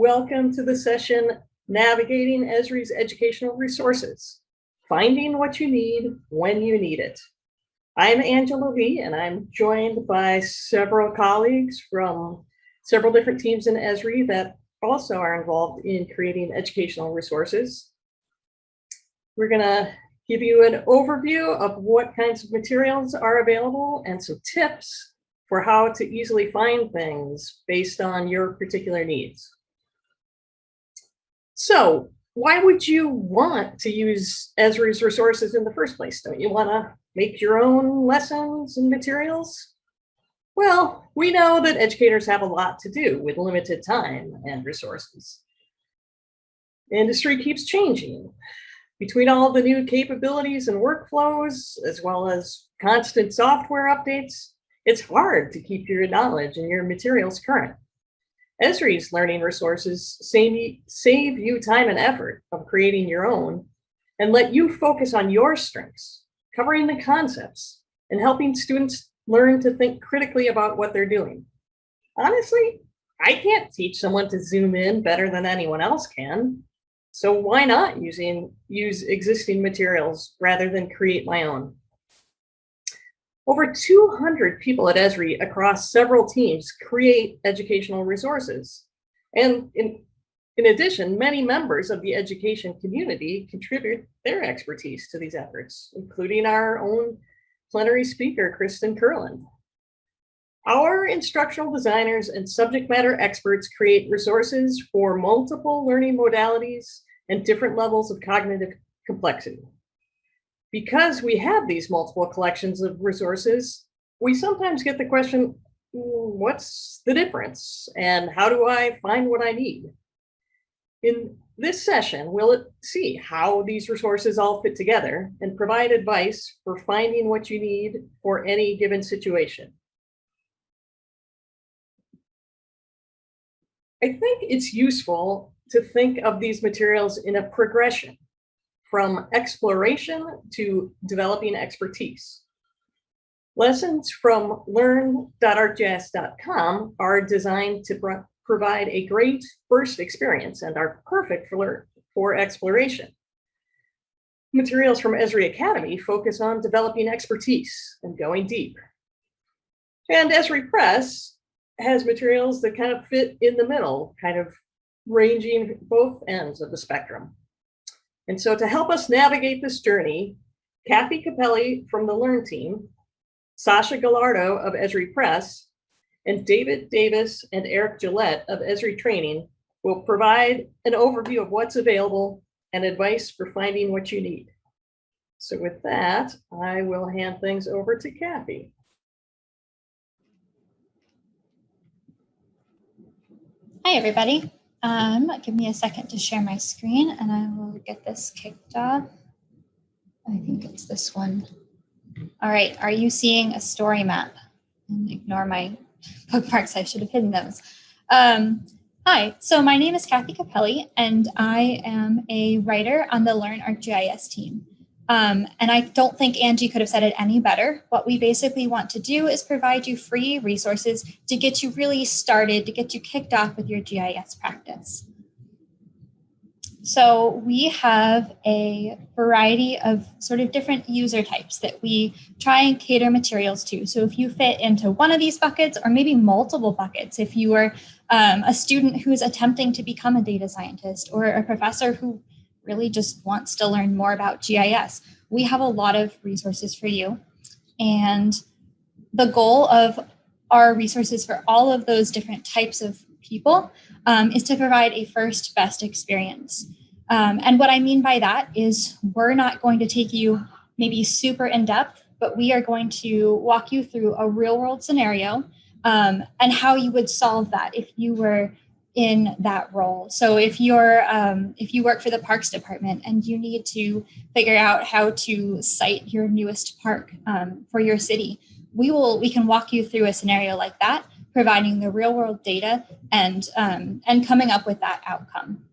Welcome to the session, Navigating Esri's Educational Resources, Finding What You Need When You Need It. I'm Angela Lee, and I'm joined by several colleagues from several different teams in Esri that also are involved in creating educational resources. We're going to give you an overview of what kinds of materials are available and some tips for how to easily find things based on your particular needs. So, why would you want to use Esri's resources in the first place? Don't you want to make your own lessons and materials? Well, we know that educators have a lot to do with limited time and resources. The industry keeps changing. Between all the new capabilities and workflows, as well as constant software updates, it's hard to keep your knowledge and your materials current. Esri's learning resources save you time and effort of creating your own and let you focus on your strengths, covering the concepts, and helping students learn to think critically about what they're doing. Honestly, I can't teach someone to zoom in better than anyone else can. So why not use existing materials rather than create my own? Over 200 people at Esri across several teams create educational resources. And in addition, many members of the education community contribute their expertise to these efforts, including our own plenary speaker, Kristen Kurland. Our instructional designers and subject matter experts create resources for multiple learning modalities and different levels of cognitive complexity. Because we have these multiple collections of resources, we sometimes get the question, what's the difference? And how do I find what I need? In this session, we'll see how these resources all fit together and provide advice for finding what you need for any given situation. I think it's useful to think of these materials in a progression from exploration to developing expertise. Lessons from learn.arcgis.com are designed to provide a great first experience and are perfect for exploration. Materials from Esri Academy focus on developing expertise and going deep. And Esri Press has materials that kind of fit in the middle, kind of ranging both ends of the spectrum. And so to help us navigate this journey, Kathy Capelli from the Learn team, Sasha Gallardo of Esri Press, and David Davis and Eric Gillette of Esri Training will provide an overview of what's available and advice for finding what you need. So with that, I will hand things over to Kathy. Hi, everybody. Give me a second to share my screen and I will get this kicked off. I think it's this one. All right, are you seeing a story map? And ignore my bookmarks, I should have hidden those. Hi, so my name is Kathy Capelli and I am a writer on the Learn ArcGIS team. And I don't think Angie could have said it any better. What we basically want to do is provide you free resources to get you really started, to get you kicked off with your GIS practice. So we have a variety of sort of different user types that we try and cater materials to. So if you fit into one of these buckets or maybe multiple buckets, if you are a student who's attempting to become a data scientist or a professor who really just wants to learn more about GIS, we have a lot of resources for you. And the goal of our resources for all of those different types of people is to provide a first best experience. And what I mean by that is we're not going to take you maybe super in depth, but we are going to walk you through a real world scenario and how you would solve that if you were in that role. So if you work for the Parks Department and you need to figure out how to cite your newest park for your city, we can walk you through a scenario like that, providing the real world data and coming up with that outcome.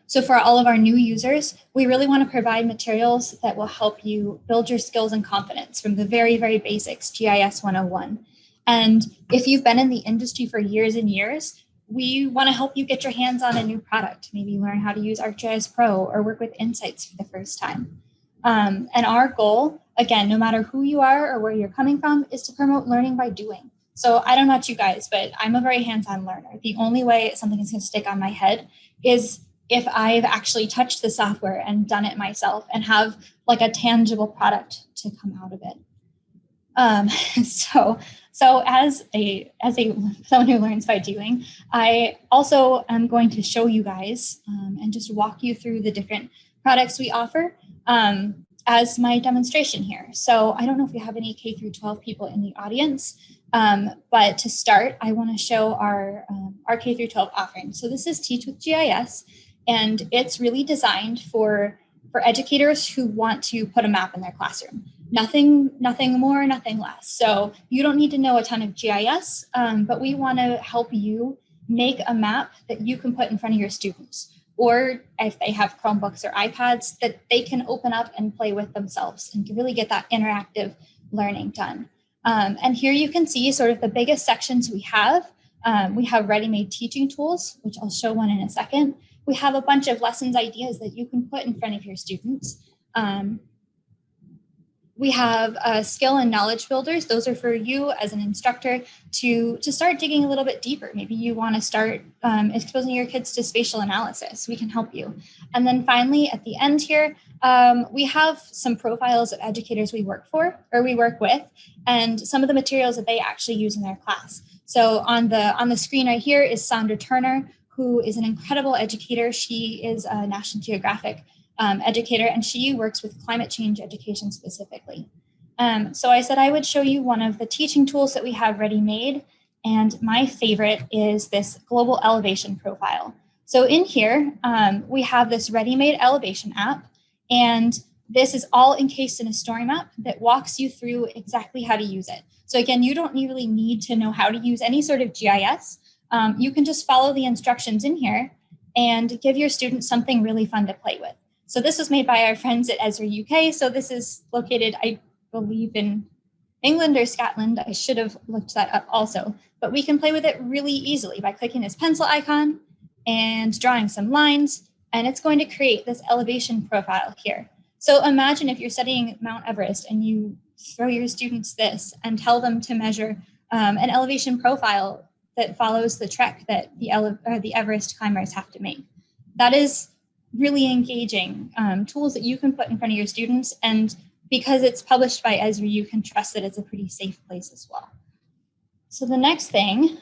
So for all of our new users, we really want to provide materials that will help you build your skills and confidence from the very, very basics, GIS 101. And if you've been in the industry for years and years, we want to help you get your hands on a new product, maybe learn how to use ArcGIS Pro or work with Insights for the first time. And our goal, again, no matter who you are or where you're coming from, is to promote learning by doing. So I don't know about you guys, but I'm a very hands-on learner. The only way something is going to stick on my head is if I've actually touched the software and done it myself and have like a tangible product to come out of it. So as someone who learns by doing, I also am going to show you guys and just walk you through the different products we offer as my demonstration here. So I don't know if we have any K through 12 people in the audience, but to start, I want to show our K through 12 offering. So this is Teach with GIS, and it's really designed for educators who want to put a map in their classroom. Nothing more, nothing less. So you don't need to know a ton of GIS, but we want to help you make a map that you can put in front of your students, or if they have Chromebooks or iPads, that they can open up and play with themselves and really get that interactive learning done. And here you can see sort of the biggest sections we have. We have ready-made teaching tools, which I'll show one in a second. We have a bunch of lessons ideas that you can put in front of your students. We have skill and knowledge builders. Those are for you as an instructor to start digging a little bit deeper. Maybe you want to start exposing your kids to spatial analysis. We can help you. And then finally, at the end here, we have some profiles of educators we work with, and some of the materials that they actually use in their class. So on the screen right here is Sandra Turner, who is an incredible educator. She is a National Geographic educator, and she works with climate change education specifically. So I said I would show you one of the teaching tools that we have ready made, and my favorite is this global elevation profile. So in here, we have this ready-made elevation app, and this is all encased in a story map that walks you through exactly how to use it. So again, you don't really need to know how to use any sort of GIS. You can just follow the instructions in here and give your students something really fun to play with. So this was made by our friends at Esri UK. So this is located, I believe, in England or Scotland. I should have looked that up also. But we can play with it really easily by clicking this pencil icon and drawing some lines, and it's going to create this elevation profile here. So imagine if you're studying Mount Everest and you throw your students this and tell them to measure an elevation profile that follows the trek that the Everest climbers have to make. That is really engaging tools that you can put in front of your students. And because it's published by Esri, you can trust that it's a pretty safe place as well. So the next thing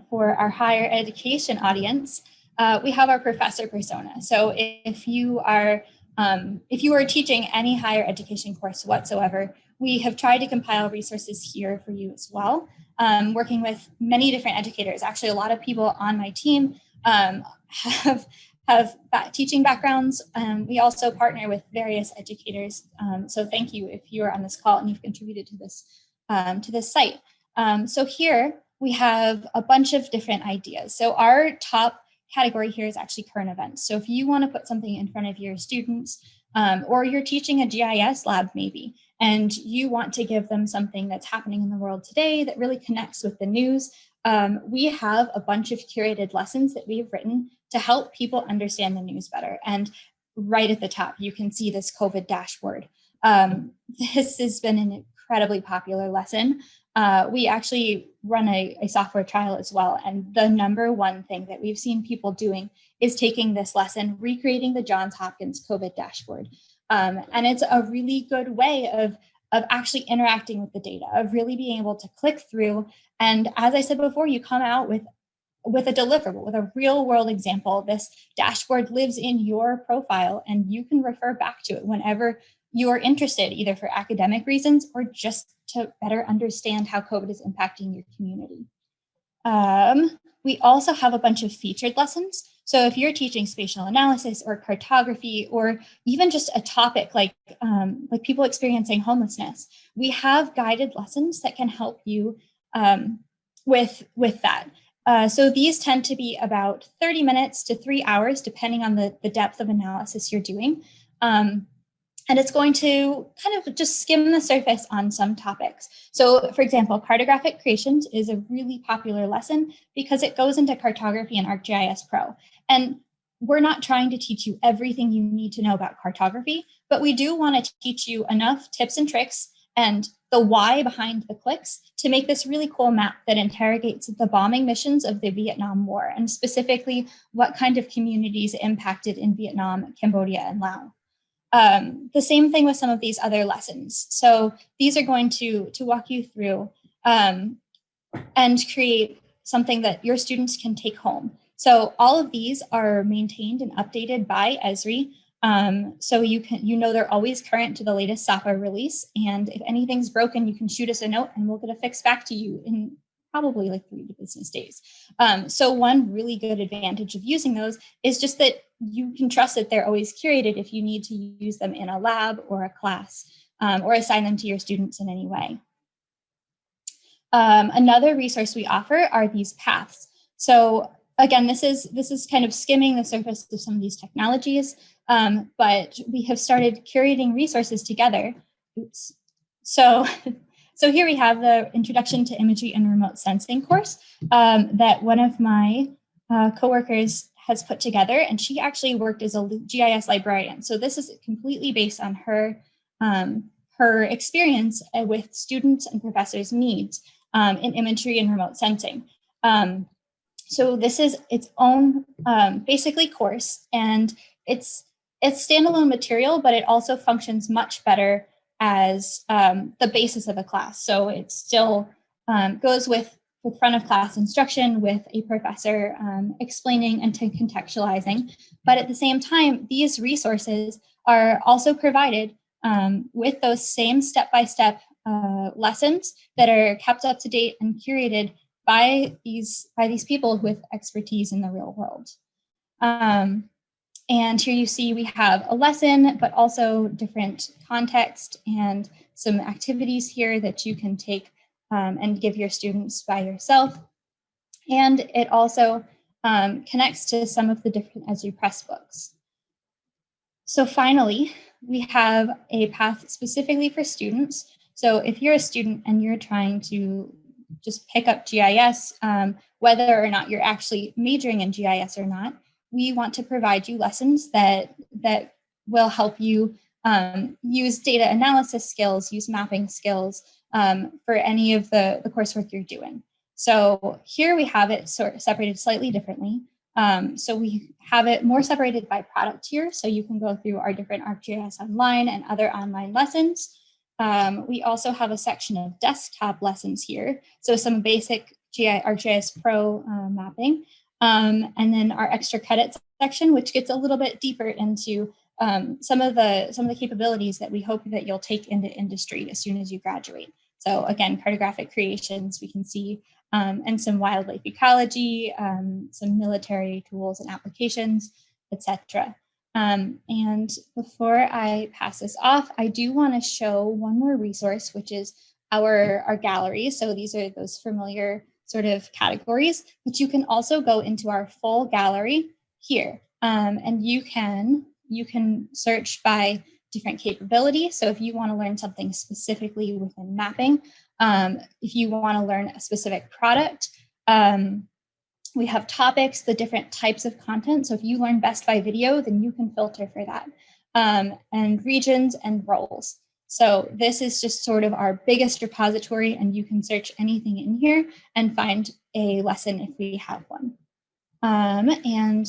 for our higher education audience, we have our professor persona. So if you are teaching any higher education course whatsoever, we have tried to compile resources here for you as well. Working with many different educators. Actually, a lot of people on my team have teaching backgrounds. We also partner with various educators. So thank you if you are on this call and you've contributed to this site. So here we have a bunch of different ideas. So our top category here is actually current events. So if you want to put something in front of your students, or you're teaching a GIS lab maybe, and you want to give them something that's happening in the world today that really connects with the news, we have a bunch of curated lessons that we've written to help people understand the news better. And right at the top, you can see this COVID dashboard. This has been an incredibly popular lesson. We actually run a software trial as well. And the number one thing that we've seen people doing is taking this lesson, recreating the Johns Hopkins COVID dashboard. And it's a really good way of actually interacting with the data, of really being able to click through. And as I said before, you come out with a deliverable, with a real world example. This dashboard lives in your profile and you can refer back to it whenever you're interested, either for academic reasons or just to better understand how COVID is impacting your community. We also have a bunch of featured lessons. So if you're teaching spatial analysis or cartography, or even just a topic like people experiencing homelessness, we have guided lessons that can help you with that. So these tend to be about 30 minutes to 3 hours, depending on the depth of analysis you're doing. And it's going to kind of just skim the surface on some topics. So for example, cartographic creations is a really popular lesson because it goes into cartography in ArcGIS Pro. And we're not trying to teach you everything you need to know about cartography, but we do want to teach you enough tips and tricks and the why behind the clicks to make this really cool map that interrogates the bombing missions of the Vietnam War, and specifically what kind of communities impacted in Vietnam, Cambodia, and Laos. The same thing with some of these other lessons. So these are going to walk you through and create something that your students can take home. So all of these are maintained and updated by Esri. So you know they're always current to the latest software release. And if anything's broken, you can shoot us a note and we'll get a fix back to you in probably like 3 business days. So one really good advantage of using those is just that you can trust that they're always curated if you need to use them in a lab or a class, or assign them to your students in any way. Another resource we offer are these paths. So again, this is kind of skimming the surface of some of these technologies, but we have started curating resources together. Oops. So here we have the Introduction to Imagery and Remote Sensing course that one of my coworkers has put together, and she actually worked as a GIS librarian. So this is completely based on her experience with students and professors' needs in imagery and remote sensing. So this is its own basically course, and it's standalone material, but it also functions much better as the basis of a class. So it still goes with front of class instruction with a professor explaining and contextualizing. But at the same time, these resources are also provided with those same step-by-step lessons that are kept up to date and curated by these people with expertise in the real world. And here you see we have a lesson, but also different context and some activities here that you can take and give your students by yourself. And it also connects to some of the different Esri Press books. So finally, we have a path specifically for students. So if you're a student and you're trying to just pick up GIS, whether or not you're actually majoring in GIS or not, we want to provide you lessons that will help you use data analysis skills, use mapping skills for any of the coursework you're doing. So here we have it separated slightly differently. So we have it more separated by product tier. So you can go through our different ArcGIS Online and other online lessons. We also have a section of desktop lessons here. So some basic ArcGIS Pro mapping. And then our extra credits section, which gets a little bit deeper into some of the capabilities that we hope that you'll take into industry as soon as you graduate. So again, cartographic creations we can see, and some wildlife ecology, some military tools and applications, etc. And before I pass this off, I do want to show one more resource, which is our gallery. So these are those familiar sort of categories, but you can also go into our full gallery here, and you can search by different capability. So if you want to learn something specifically within mapping, if you want to learn a specific product, we have topics, the different types of content. So if you learn best by video, then you can filter for that, and regions and roles. So this is just sort of our biggest repository, and you can search anything in here and find a lesson if we have one. And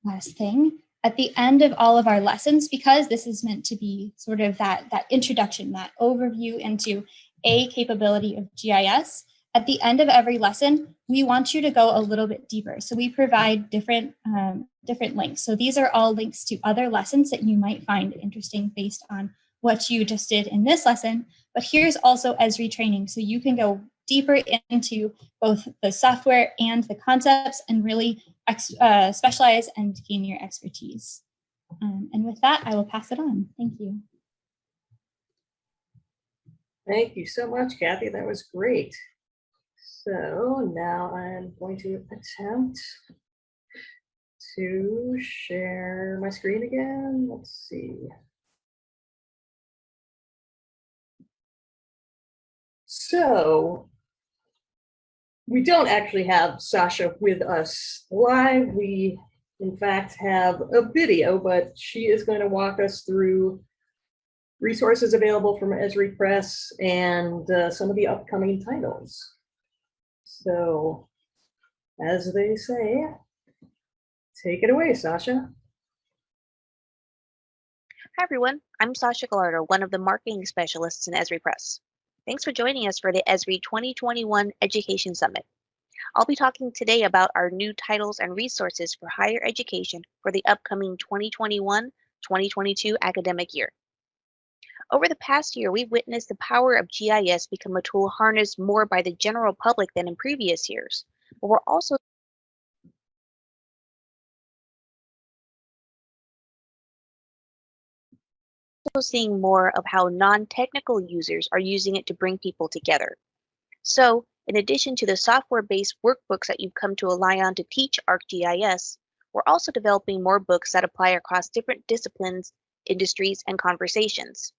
last thing, at the end of all of our lessons, because this is meant to be sort of that introduction, that overview into a capability of GIS, at the end of every lesson, we want you to go a little bit deeper. So we provide different links. So these are all links to other lessons that you might find interesting based on what you just did in this lesson. But here's also Esri training. So you can go deeper into both the software and the concepts and really specialize and gain your expertise. And with that, I will pass it on. Thank you. Thank you so much, Kathy. That was great. So now I'm going to attempt to share my screen again. Let's see. So we don't actually have Sasha with us live. We, in fact, have a video, but she is going to walk us through resources available from Esri Press and some of the upcoming titles. So, as they say, take it away, Sasha. Hi everyone, I'm Sasha Gallardo, one of the marketing specialists in Esri Press. Thanks for joining us for the Esri 2021 Education Summit. I'll be talking today about our new titles and resources for higher education for the upcoming 2021-2022 academic year. Over the past year, we've witnessed the power of GIS become a tool harnessed more by the general public than in previous years, but we're also seeing more of how non-technical users are using it to bring people together. So, in addition to the software-based workbooks that you've come to rely on to teach ArcGIS, we're also developing more books that apply across different disciplines, industries, and conversations.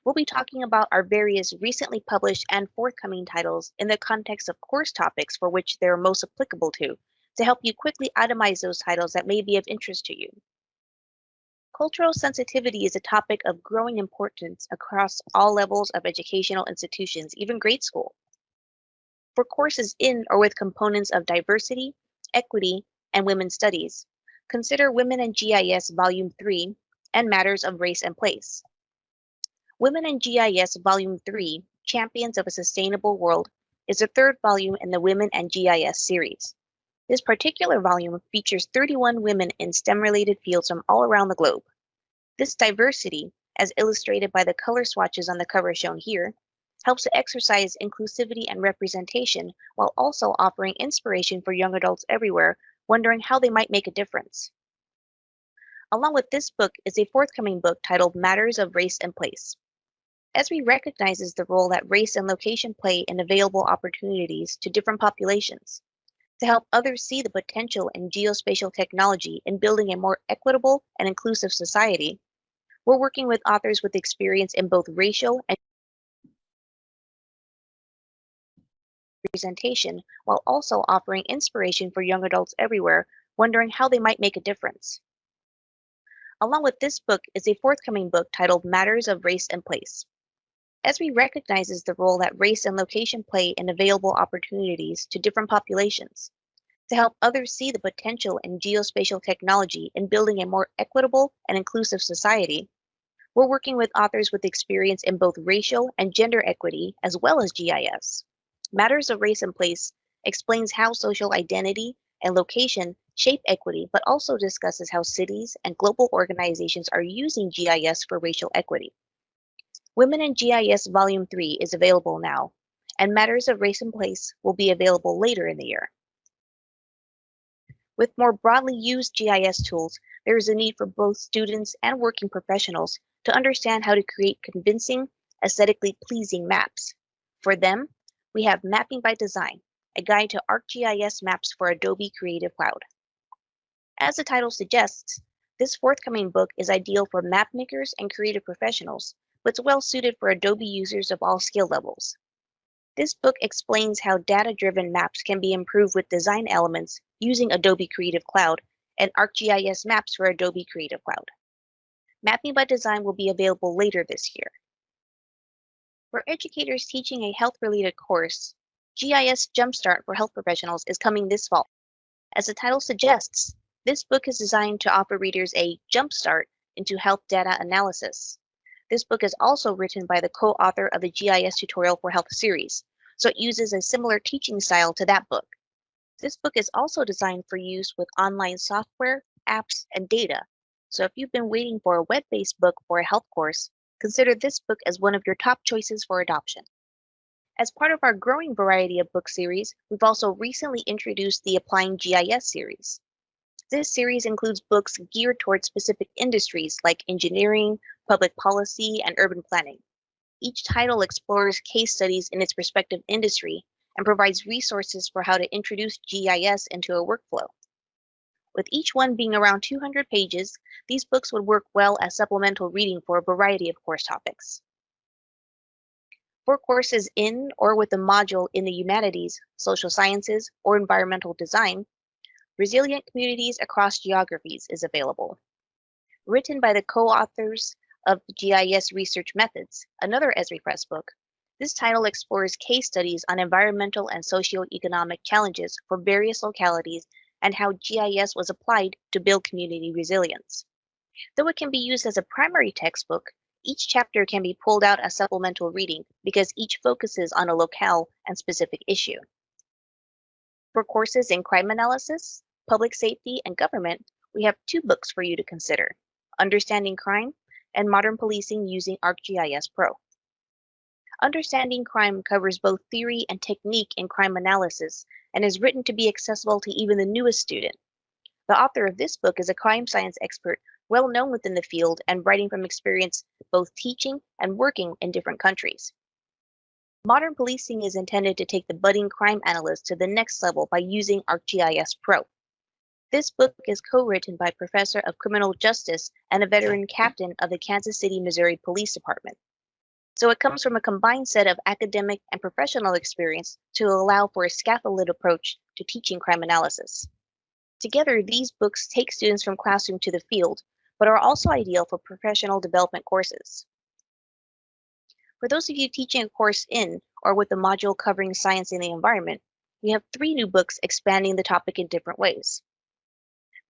We'll be talking about our various recently published and forthcoming titles in the context of course topics for which they're most applicable to help you quickly itemize those titles that may be of interest to you. Cultural sensitivity is a topic of growing importance across all levels of educational institutions, even grade school. For courses in or with components of diversity, equity, and women's studies, consider Women in GIS Volume 3 and Matters of Race and Place. Women in GIS Volume 3, Champions of a Sustainable World, is the third volume in the Women and GIS series. This particular volume features 31 women in STEM-related fields from all around the globe. This diversity, as illustrated by the color swatches on the cover shown here, helps to exercise inclusivity and representation while also offering inspiration for young adults everywhere wondering how they might make a difference. Along with this book is a forthcoming book titled Matters of Race and Place. Esri recognizes the role that race and location play in available opportunities to different populations. To help others see the potential in geospatial technology in building a more equitable and inclusive society, we're working with authors with experience in both racial and representation while also offering inspiration for young adults everywhere wondering how they might make a difference. Along with this book is a forthcoming book titled Matters of Race and Place. Esri recognizes the role that race and location play in available opportunities to different populations. To help others see the potential in geospatial technology in building a more equitable and inclusive society, we're working with authors with experience in both racial and gender equity as well as GIS. Matters of Race and Place explains how social identity and location shape equity, but also discusses how cities and global organizations are using GIS for racial equity. Women in GIS Volume 3 is available now, and Matters of Race and Place will be available later in the year. With more broadly used GIS tools, there is a need for both students and working professionals to understand how to create convincing, aesthetically pleasing maps. For them, we have Mapping by Design, a guide to ArcGIS maps for Adobe Creative Cloud. As the title suggests, this forthcoming book is ideal for map makers and creative professionals, but it's well suited for Adobe users of all skill levels. This book explains how data-driven maps can be improved with design elements using Adobe Creative Cloud and ArcGIS maps for Adobe Creative Cloud. Mapping by Design will be available later this year. For educators teaching a health-related course, GIS Jumpstart for Health Professionals is coming this fall. As the title suggests, this book is designed to offer readers a jumpstart into health data analysis. This book is also written by the co-author of the GIS Tutorial for Health series, so it uses a similar teaching style to that book. This book is also designed for use with online software, apps, and data. So if you've been waiting for a web-based book for a health course, consider this book as one of your top choices for adoption. As part of our growing variety of book series, we've also recently introduced the Applying GIS series. This series includes books geared towards specific industries like engineering, public policy, and urban planning. Each title explores case studies in its respective industry and provides resources for how to introduce GIS into a workflow. With each one being around 200 pages, these books would work well as supplemental reading for a variety of course topics. For courses in or with a module in the humanities, social sciences, or environmental design, Resilient Communities Across Geographies is available. Written by the co-authors of GIS Research Methods, another Esri Press book, this title explores case studies on environmental and socioeconomic challenges for various localities and how GIS was applied to build community resilience. Though it can be used as a primary textbook, each chapter can be pulled out as supplemental reading because each focuses on a locale and specific issue. For courses in crime analysis, public safety, and government, we have 2 books for you to consider: Understanding Crime and Modern Policing Using ArcGIS Pro. Understanding Crime covers both theory and technique in crime analysis and is written to be accessible to even the newest student. The author of this book is a crime science expert well known within the field and writing from experience both teaching and working in different countries. Modern Policing is intended to take the budding crime analyst to the next level by using ArcGIS Pro. This book is co-written by a professor of criminal justice and a veteran captain of the Kansas City, Missouri Police Department. So it comes from a combined set of academic and professional experience to allow for a scaffolded approach to teaching crime analysis. Together, these books take students from classroom to the field, but are also ideal for professional development courses. For those of you teaching a course in or with a module covering science in the environment, we have 3 new books expanding the topic in different ways.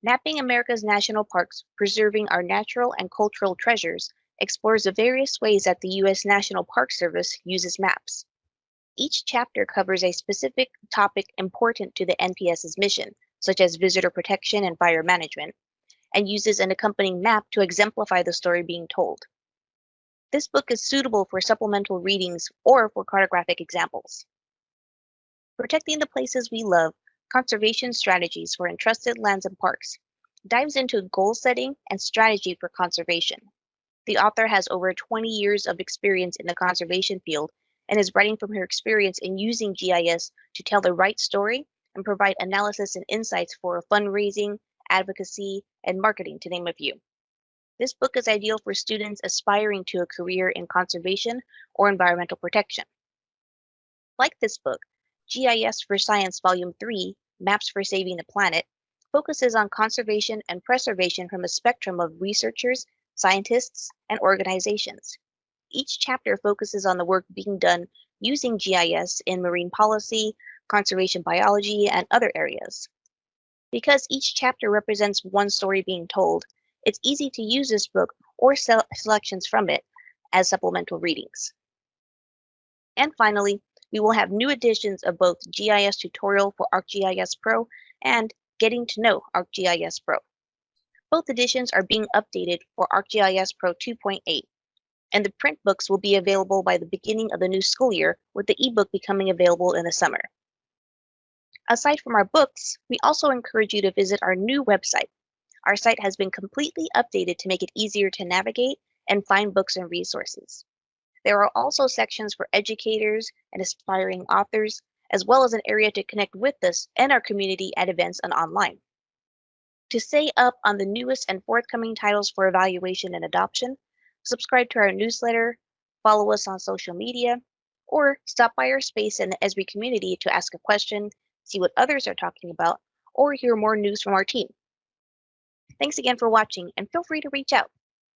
Mapping America's National Parks, Preserving Our Natural and Cultural Treasures explores the various ways that the U.S. National Park Service uses maps. Each chapter covers a specific topic important to the NPS's mission, such as visitor protection and fire management, and uses an accompanying map to exemplify the story being told. This book is suitable for supplemental readings or for cartographic examples. Protecting the Places We Love, Conservation Strategies for Entrusted Lands and Parks dives into goal setting and strategy for conservation. The author has over 20 years of experience in the conservation field and is writing from her experience in using GIS to tell the right story and provide analysis and insights for fundraising, advocacy, and marketing, to name a few. This book is ideal for students aspiring to a career in conservation or environmental protection. Like this book, GIS for Science Volume 3, Maps for Saving the Planet, focuses on conservation and preservation from a spectrum of researchers, scientists, and organizations. Each chapter focuses on the work being done using GIS in marine policy, conservation biology, and other areas. Because each chapter represents one story being told, it's easy to use this book or selections from it as supplemental readings. And finally, we will have new editions of both GIS Tutorial for ArcGIS Pro and Getting to Know ArcGIS Pro. Both editions are being updated for ArcGIS Pro 2.8, and the print books will be available by the beginning of the new school year, with the ebook becoming available in the summer. Aside from our books, we also encourage you to visit our new website. Our site has been completely updated to make it easier to navigate and find books and resources. There are also sections for educators and aspiring authors, as well as an area to connect with us and our community at events and online. To stay up on the newest and forthcoming titles for evaluation and adoption, subscribe to our newsletter, follow us on social media, or stop by our space in the Esri community to ask a question, see what others are talking about, or hear more news from our team. Thanks again for watching, and feel free to reach out.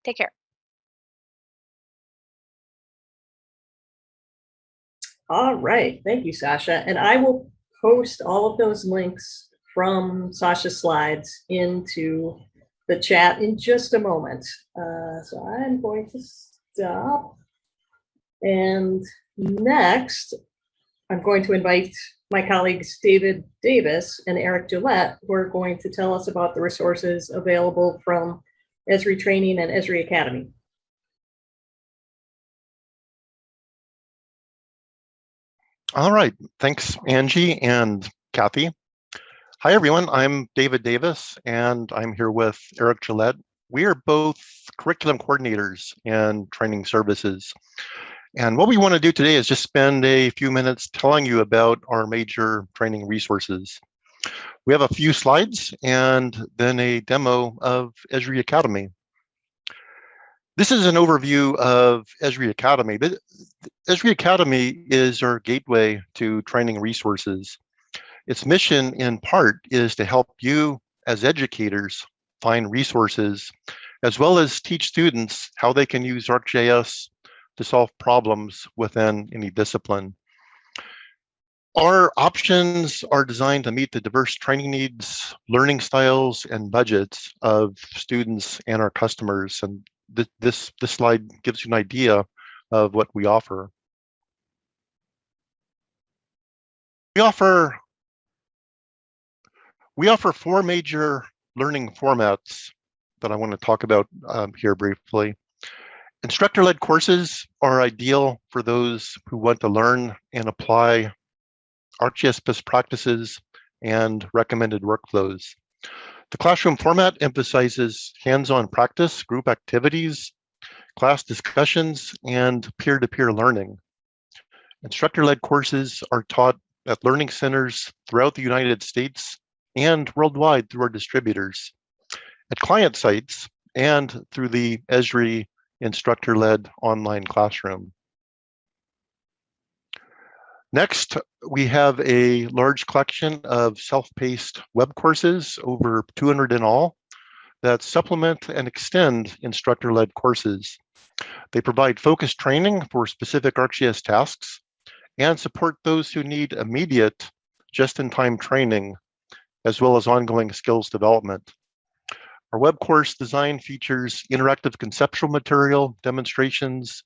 Take care. All right, thank you, Sasha. And I will post all of those links from Sasha's slides into the chat in just a moment. So I'm going to stop. And next, I'm going to invite my colleagues David Davis and Eric Gillette, who are going to tell us about the resources available from Esri Training and Esri Academy. All right, thanks, Angie and Kathy. Hi, everyone. I'm David Davis, and I'm here with Eric Gillette. We are both curriculum coordinators in training services. And what we want to do today is just spend a few minutes telling you about our major training resources. We have a few slides and then a demo of Esri Academy. This is an overview of Esri Academy. Esri Academy is our gateway to training resources. Its mission, in part, is to help you as educators find resources, as well as teach students how they can use ArcGIS to solve problems within any discipline. Our options are designed to meet the diverse training needs, learning styles, and budgets of students and our customers. And this slide gives you an idea of what we offer. We offer 4 major learning formats that I want to talk about here briefly. Instructor-led courses are ideal for those who want to learn and apply ArcGIS best practices and recommended workflows. The classroom format emphasizes hands-on practice, group activities, class discussions, and peer-to-peer learning. Instructor-led courses are taught at learning centers throughout the United States and worldwide through our distributors, at client sites, and through the Esri instructor-led online classroom. Next, we have a large collection of self-paced web courses, over 200 in all, that supplement and extend instructor-led courses. They provide focused training for specific ArcGIS tasks and support those who need immediate, just-in-time training, as well as ongoing skills development. Our web course design features interactive conceptual material, demonstrations,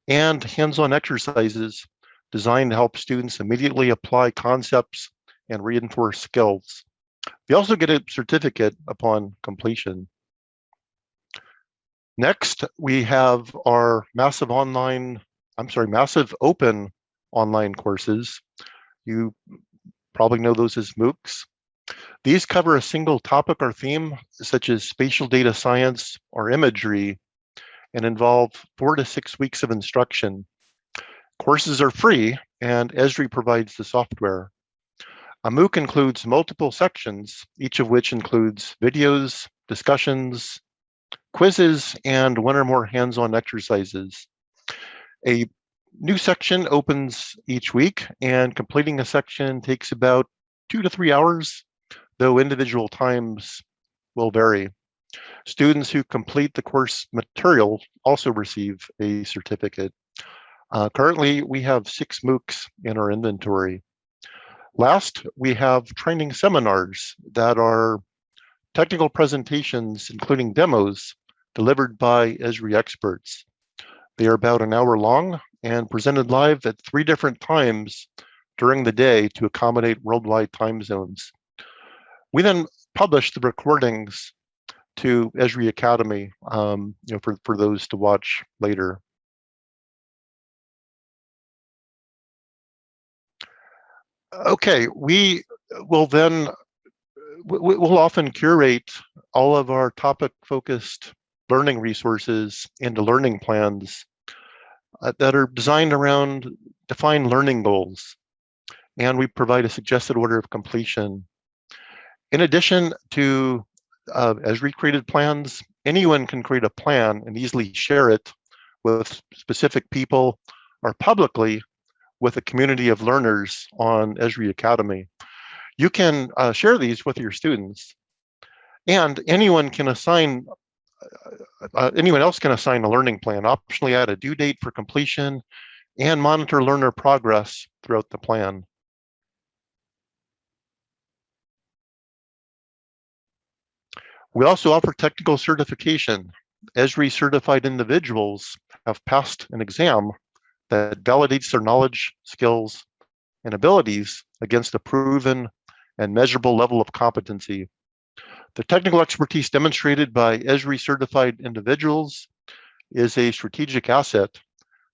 and hands-on exercises designed to help students immediately apply concepts and reinforce skills. They also get a certificate upon completion. Next, we have our massive open online courses. You probably know those as MOOCs. These cover a single topic or theme, such as spatial data science or imagery, and involve 4 to 6 weeks of instruction. Courses are free, and Esri provides the software. A MOOC includes multiple sections, each of which includes videos, discussions, quizzes, and 1 or more hands-on exercises. A new section opens each week, and completing a section takes about 2 to 3 hours, though individual times will vary. Students who complete the course material also receive a certificate. Currently, we have 6 MOOCs in our inventory. Last, we have training seminars that are technical presentations, including demos, delivered by Esri experts. They are about an hour long and presented live at 3 different times during the day to accommodate worldwide time zones. We then publish the recordings to Esri Academy, for those to watch later. Okay, we will then, we'll often curate all of our topic-focused learning resources into learning plans that are designed around defined learning goals, and we provide a suggested order of completion. In addition to Esri created plans, anyone can create a plan and easily share it with specific people or publicly with a community of learners on Esri Academy. You can share these with your students, and anyone else can assign a learning plan, optionally add a due date for completion, and monitor learner progress throughout the plan. We also offer technical certification. Esri certified individuals have passed an exam that validates their knowledge, skills, and abilities against a proven and measurable level of competency. The technical expertise demonstrated by Esri certified individuals is a strategic asset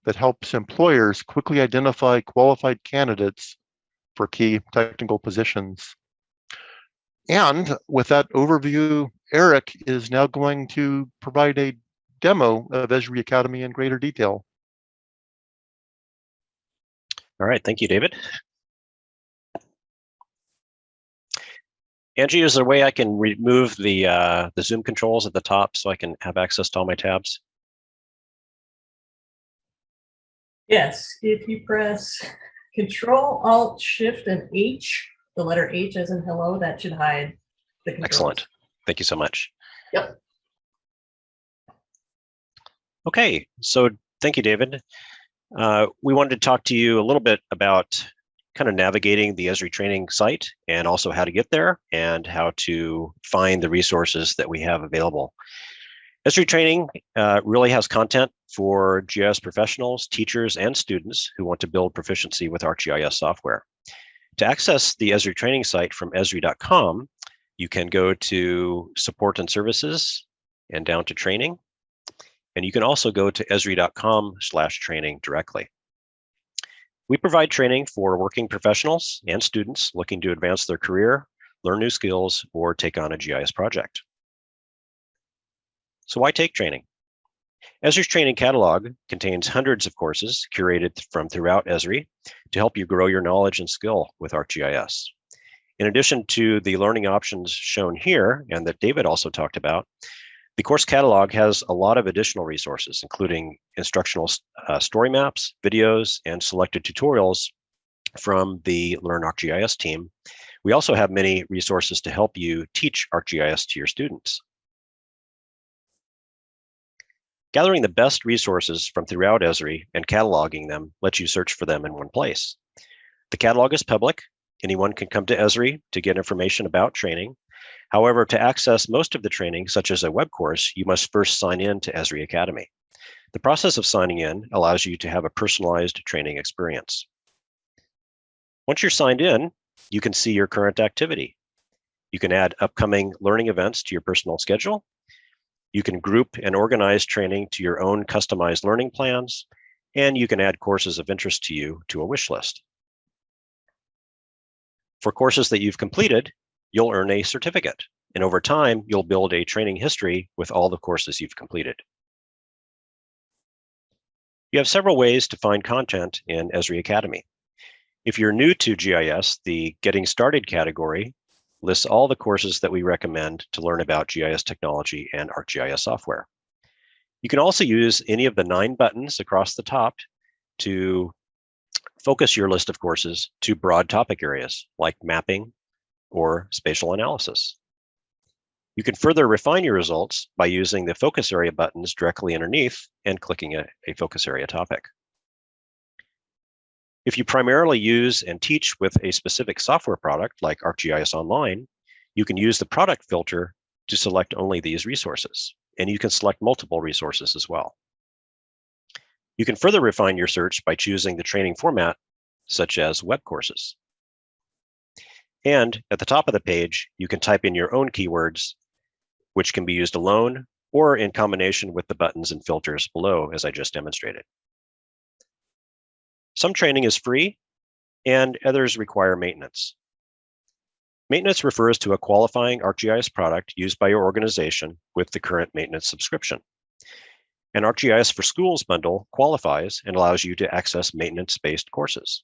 that helps employers quickly identify qualified candidates for key technical positions. And with that overview, Eric is now going to provide a demo of Esri Academy in greater detail. All right, thank you, David. Angie, is there a way I can remove the Zoom controls at the top so I can have access to all my tabs? Yes, if you press Control, Alt, Shift, and H, the letter H as in hello, that should hide the controls. Excellent. Thank you so much. Yep. Okay, so thank you, David. We wanted to talk to you a little bit about kind of navigating the Esri training site and also how to get there and how to find the resources that we have available. Esri training really has content for GIS professionals, teachers, and students who want to build proficiency with ArcGIS software. To access the Esri training site from esri.com, you can go to Support and Services and down to Training. And you can also go to esri.com/training directly. We provide training for working professionals and students looking to advance their career, learn new skills, or take on a GIS project. So why take training? Esri's training catalog contains hundreds of courses curated from throughout Esri to help you grow your knowledge and skill with ArcGIS. In addition to the learning options shown here and that David also talked about, the course catalog has a lot of additional resources, including instructional story maps, videos, and selected tutorials from the Learn ArcGIS team. We also have many resources to help you teach ArcGIS to your students. Gathering the best resources from throughout Esri and cataloging them lets you search for them in one place. The catalog is public. Anyone can come to Esri to get information about training. However, to access most of the training, such as a web course, you must first sign in to Esri Academy. The process of signing in allows you to have a personalized training experience. Once you're signed in, you can see your current activity. You can add upcoming learning events to your personal schedule. You can group and organize training to your own customized learning plans, and you can add courses of interest to you to a wish list. For courses that you've completed, you'll earn a certificate, and over time, you'll build a training history with all the courses you've completed. You have several ways to find content in Esri Academy. If you're new to GIS, the Getting Started category lists all the courses that we recommend to learn about GIS technology and ArcGIS software. You can also use any of the 9 buttons across the top to focus your list of courses to broad topic areas like mapping or spatial analysis. You can further refine your results by using the focus area buttons directly underneath and clicking a focus area topic. If you primarily use and teach with a specific software product like ArcGIS Online, you can use the product filter to select only these resources, and you can select multiple resources as well. You can further refine your search by choosing the training format, such as web courses. And at the top of the page, you can type in your own keywords, which can be used alone or in combination with the buttons and filters below, as I just demonstrated. Some training is free, and others require maintenance. Maintenance refers to a qualifying ArcGIS product used by your organization with the current maintenance subscription. An ArcGIS for Schools bundle qualifies and allows you to access maintenance-based courses.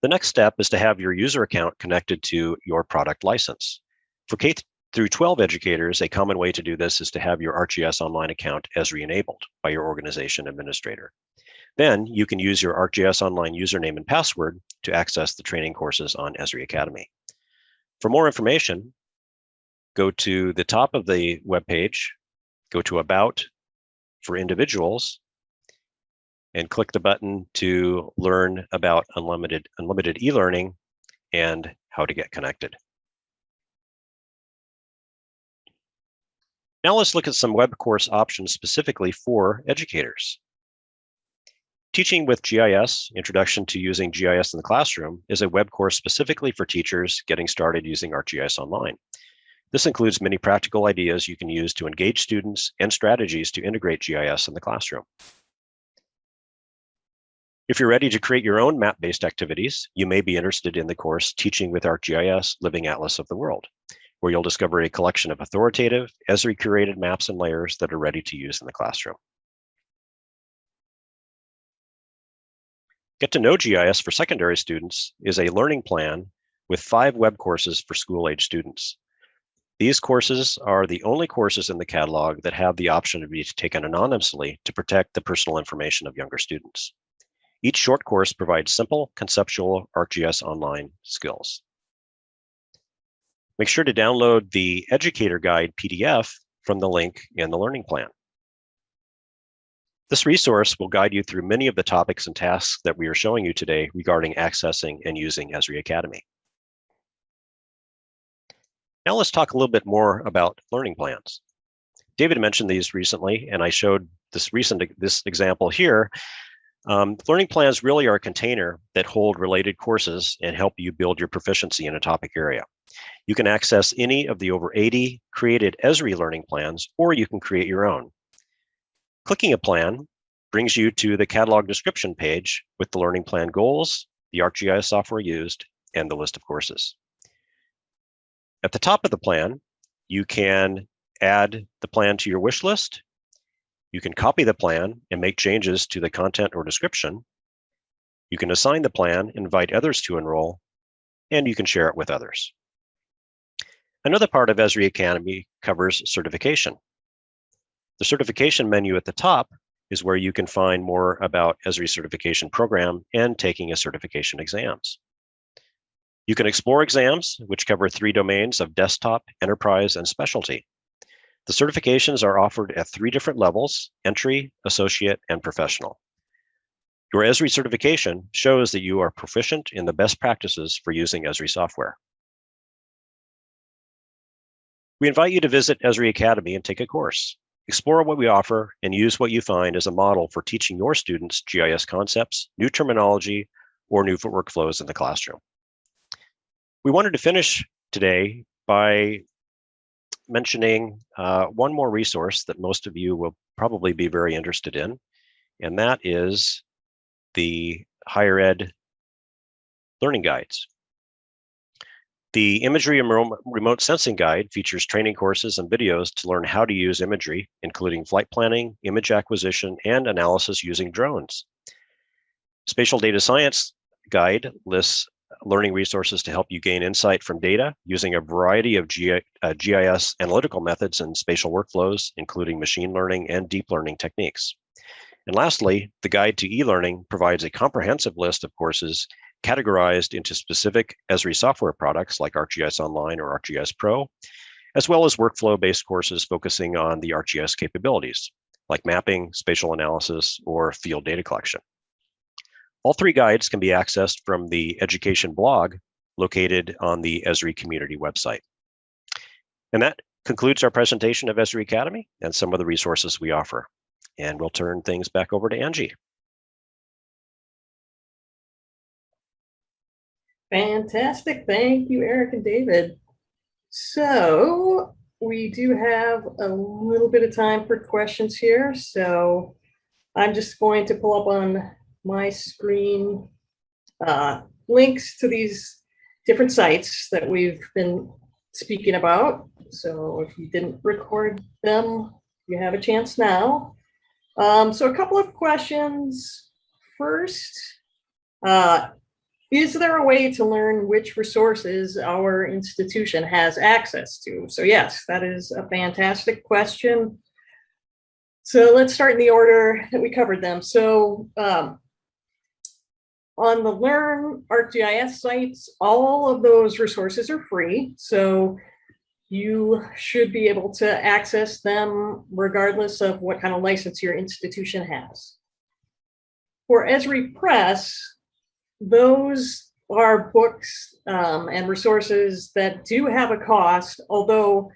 The next step is to have your user account connected to your product license. For K through 12 educators, a common way to do this is to have your ArcGIS Online account Esri enabled by your organization administrator. Then you can use your ArcGIS Online username and password to access the training courses on Esri Academy. For more information, go to the top of the web page, go to About for Individuals, and click the button to learn about unlimited e-learning and how to get connected. Now let's look at some web course options specifically for educators. Teaching with GIS, Introduction to Using GIS in the Classroom, is a web course specifically for teachers getting started using ArcGIS Online. This includes many practical ideas you can use to engage students and strategies to integrate GIS in the classroom. If you're ready to create your own map-based activities, you may be interested in the course Teaching with ArcGIS, Living Atlas of the World, where you'll discover a collection of authoritative, Esri-curated maps and layers that are ready to use in the classroom. Get to Know GIS for Secondary Students is a learning plan with 5 web courses for school-age students. These courses are the only courses in the catalog that have the option to be taken anonymously to protect the personal information of younger students. Each short course provides simple, conceptual ArcGIS Online skills. Make sure to download the Educator Guide PDF from the link in the learning plan. This resource will guide you through many of the topics and tasks that we are showing you today regarding accessing and using Esri Academy. Now let's talk a little bit more about learning plans. David mentioned these recently, and I showed this example here. Learning plans really are a container that hold related courses and help you build your proficiency in a topic area. You can access any of the over 80 created Esri learning plans, or you can create your own. Clicking a plan brings you to the catalog description page with the learning plan goals, the ArcGIS software used, and the list of courses. At the top of the plan, you can add the plan to your wish list. You can copy the plan and make changes to the content or description. You can assign the plan, invite others to enroll, and you can share it with others. Another part of Esri Academy covers certification. The certification menu at the top is where you can find more about Esri certification program and taking a certification exams. You can explore exams, which cover 3 domains of desktop, enterprise, and specialty. The certifications are offered at 3 different levels: entry, associate, and professional. Your Esri certification shows that you are proficient in the best practices for using Esri software. We invite you to visit Esri Academy and take a course. Explore what we offer and use what you find as a model for teaching your students GIS concepts, new terminology, or new workflows in the classroom. We wanted to finish today by mentioning one more resource that most of you will probably be very interested in, and that is the Higher Ed Learning Guides. The Imagery and Remote Sensing Guide features training courses and videos to learn how to use imagery, including flight planning, image acquisition, and analysis using drones. Spatial Data Science Guide lists learning resources to help you gain insight from data using a variety of GIS analytical methods and spatial workflows, including machine learning and deep learning techniques. And lastly, the Guide to E-Learning provides a comprehensive list of courses categorized into specific Esri software products like ArcGIS Online or ArcGIS Pro, as well as workflow-based courses focusing on the ArcGIS capabilities, like mapping, spatial analysis, or field data collection. All 3 guides can be accessed from the education blog located on the Esri community website. And that concludes our presentation of Esri Academy and some of the resources we offer. And we'll turn things back over to Angie. Fantastic. Thank you, Eric and David. So we do have a little bit of time for questions here. So I'm just going to pull up on my screen links to these different sites that we've been speaking about. So if you didn't record them, you have a chance now. So a couple of questions. First, is there a way to learn which resources our institution has access to? So yes, that is a fantastic question. So let's start in the order that we covered them. So on the Learn ArcGIS sites, all of those resources are free. So you should be able to access them regardless of what kind of license your institution has. For Esri Press, those are books and resources that do have a cost, although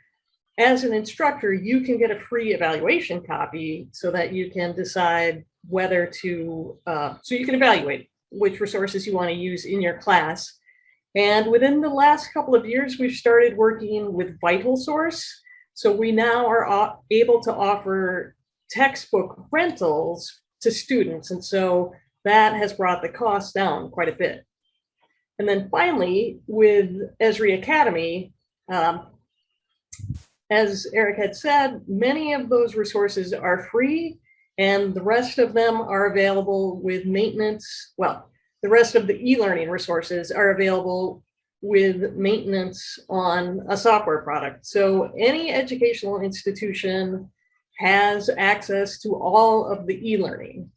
as an instructor, you can get a free evaluation copy so that you can decide whether to, so you can evaluate which resources you want to use in your class. And within the last couple of years, we've started working with VitalSource. So we now are able to offer textbook rentals to students. And so that has brought the cost down quite a bit. And then finally, with Esri Academy, as Eric had said, many of those resources are free and the rest of them are available with maintenance. Well, the rest of the e-learning resources are available with maintenance on a software product. So any educational institution has access to all of the e-learning.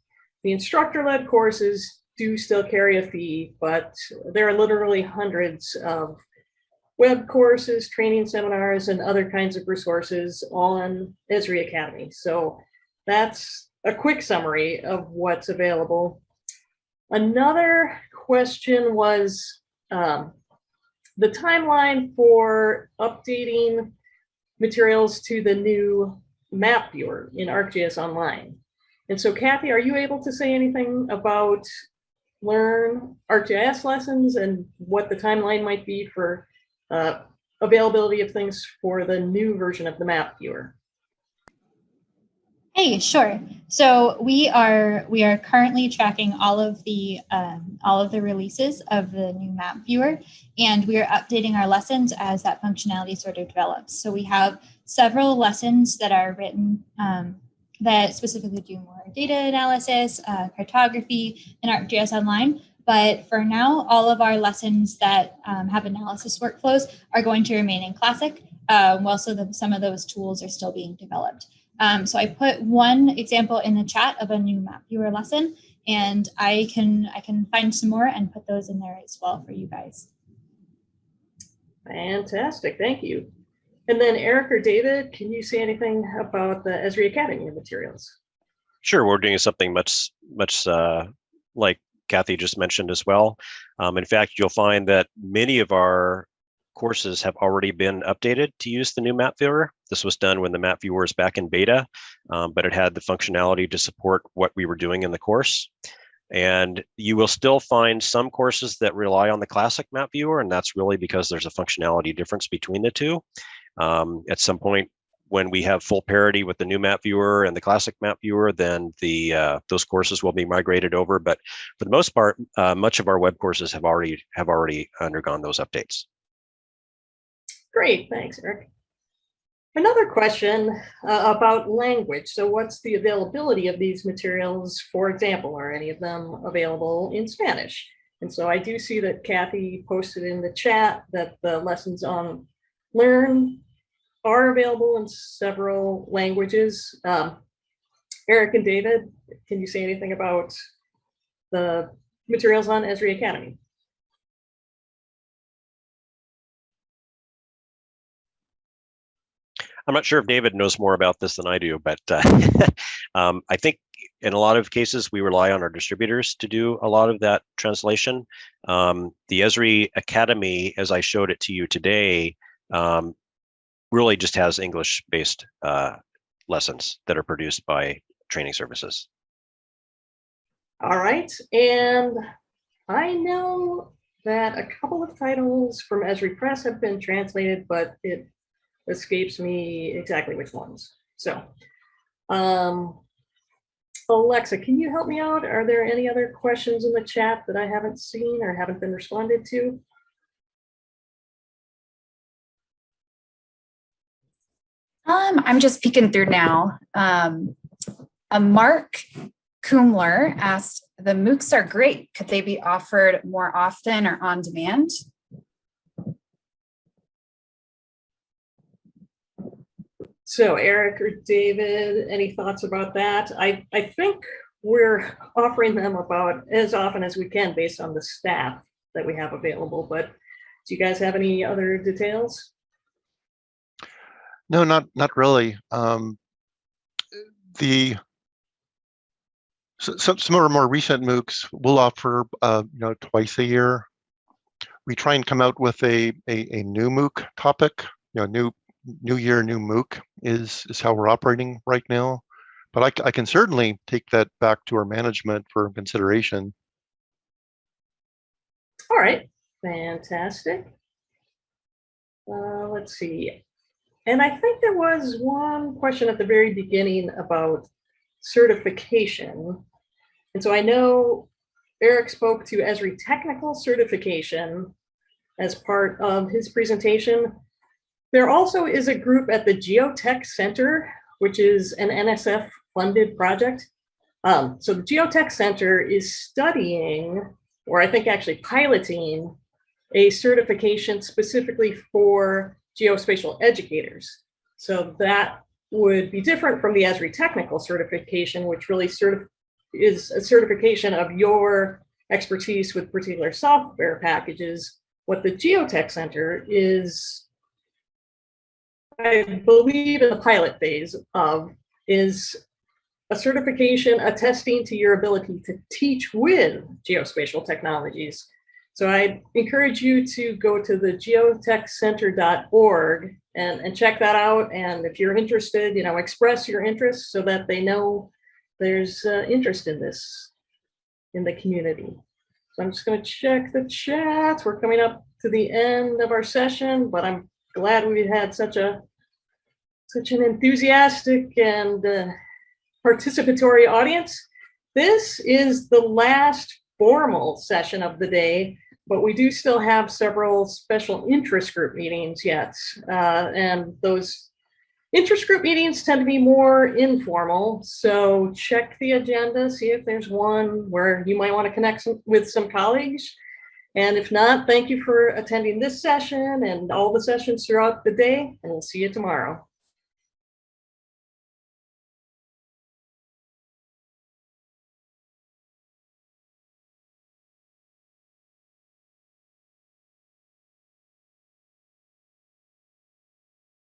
The instructor-led courses do still carry a fee, but there are literally hundreds of web courses, training seminars, and other kinds of resources on Esri Academy. So that's a quick summary of what's available. Another question was the timeline for updating materials to the new map viewer in ArcGIS Online. And so Kathy, are you able to say anything about Learn ArcGIS lessons and what the timeline might be for availability of things for the new version of the map viewer? Hey, sure. So we are currently tracking all of the releases of the new map viewer, and we are updating our lessons as that functionality sort of develops. So we have several lessons that are written that specifically do more data analysis, cartography, and ArcGIS Online. But for now, all of our lessons that have analysis workflows are going to remain in Classic, while some of those tools are still being developed. So I put one example in the chat of a new map viewer lesson, and I can find some more and put those in there as well for you guys. Fantastic, thank you. And then Eric or David, can you say anything about the Esri Academy materials? Sure, we're doing something much like Kathy just mentioned as well. In fact, you'll find that many of our courses have already been updated to use the new map viewer. This was done when the map viewer is back in beta, but it had the functionality to support what we were doing in the course. And you will still find some courses that rely on the classic map viewer, and that's really because there's a functionality difference between the two. At some point, when we have full parity with the new map viewer and the classic map viewer, then those courses will be migrated over. But for the most part, much of our web courses have already undergone those updates. Great, thanks, Eric. Another question about language. So what's the availability of these materials? For example, are any of them available in Spanish? And so I do see that Kathy posted in the chat that the lessons on Learn are available in several languages. Eric and David, can you say anything about the materials on Esri Academy? I'm not sure if David knows more about this than I do, but I think in a lot of cases, we rely on our distributors to do a lot of that translation. The Esri Academy, as I showed it to you today, really just has English-based lessons that are produced by training services. All right, and I know that a couple of titles from Esri Press have been translated, but it escapes me exactly which ones. So, Alexa, can you help me out? Are there any other questions in the chat that I haven't seen or haven't been responded to? I'm just peeking through now. Mark Kumler asked, the MOOCs are great. Could they be offered more often or on demand? So Eric or David, any thoughts about that? I think we're offering them about as often as we can based on the staff that we have available, but do you guys have any other details? No, not really. Some of our more recent MOOCs will offer twice a year. We try and come out with a new MOOC topic. New year, new MOOC is how we're operating right now. But I can certainly take that back to our management for consideration. All right, fantastic. Let's see. And I think there was one question at the very beginning about certification. And so I know Eric spoke to Esri technical certification as part of his presentation. There also is a group at the Geotech Center, which is an NSF funded project. So the Geotech Center is studying, or I think actually piloting, a certification specifically for geospatial educators. So that would be different from the Esri technical certification, which really is a certification of your expertise with particular software packages. What the Geotech Center is, I believe, in the pilot phase of is a certification attesting to your ability to teach with geospatial technologies. So I encourage you to go to the geotechcenter.org and check that out. And if you're interested, express your interest so that they know there's interest in this in the community. So I'm just going to check the chats. We're coming up to the end of our session, but I'm glad we had such an enthusiastic and participatory audience. This is the last formal session of the day, but we do still have several special interest group meetings yet. And those interest group meetings tend to be more informal. So check the agenda, see if there's one where you might want to connect with some colleagues. And if not, thank you for attending this session and all the sessions throughout the day, and we'll see you tomorrow.